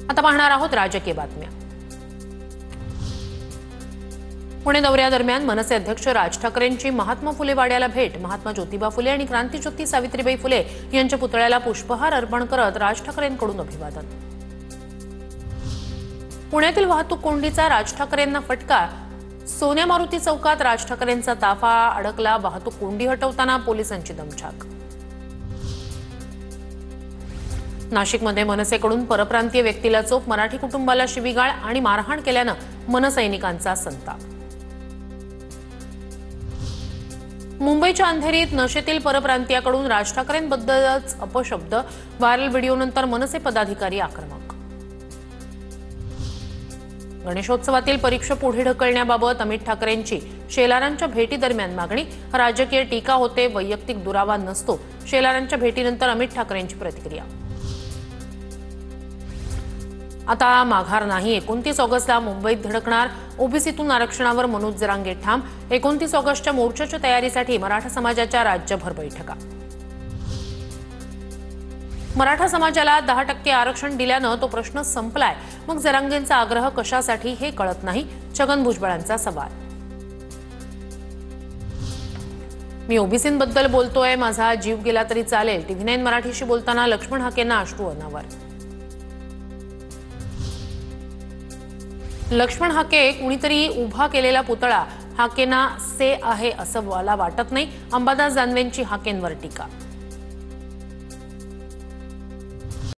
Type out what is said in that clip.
आता पाहणार आहोत राजकीय बातम्या। पुणे दौऱ्यादरम्यान मनसे अध्यक्ष राज ठाकरेंची महात्मा फुले वाड्याला भेट। महात्मा ज्योतिबा फुले आणि क्रांतीज्योती सावित्रीबाई फुले यांच्या पुतळ्याला पुष्पहार अर्पण करत राज ठाकरेंकडून अभिवादन। पुण्यातील वाहतूक कोंडीचा राज ठाकरेंना फटका। सोन्या मारुती चौकात राज ठाकरेंचा ताफा अडकला। वाहतूक कोंडी हटवताना पोलिसांची दमछाक। नाशिकमध्ये मनसेकडून परप्रांतीय व्यक्तीला चोप। मराठी कुटुंबाला शिवीगाळ आणि मारहाण केल्यानं मनसैनिकांचा संताप। मुंबईच्या अंधेरीत नशेतील परप्रांतीयाकडून राज ठाकरेंबद्दलच अपशब्द। व्हायरल व्हिडिओनंतर मनसे पदाधिकारी आक्रमक। गणेशोत्सवातील परीक्षा पुढे ढकलण्याबाबत अमित ठाकरेंची शेलारांच्या भेटीदरम्यान मागणी। राजकीय टीका होते, वैयक्तिक दुरावा नसतो। शेलारांच्या भेटीनंतर अमित ठाकरेंची प्रतिक्रिया। आता माघार नाही। 29 ऑगस्टला मुंबईत धडकणार। ओबीसीतून आरक्षणावर मनोज जरांगे ठाम। 29 ऑगस्टच्या मोर्चाच्या तयारीसाठी मराठा समाजाच्या राज्यभर बैठका। मराठा समाजाला 10% आरक्षण दिल्यानं तो प्रश्न संपलाय। मग जरांगेंचा आग्रह कशासाठी हे कळत नाही। छगन भुजबळांचा सवाल। मी ओबीसींबद्दल बोलतोय, माझा जीव गेला तरी चालेल। TV9 मराठीशी बोलताना लक्ष्मण हाकेंना अश्रू अनावर। लक्ष्मण हाके कुणीतरी उभा केलेला पुतळा हाकेंना से आहे असं मला वाटत नाही। अंबादास दानवेंची हाकेंवर टीका।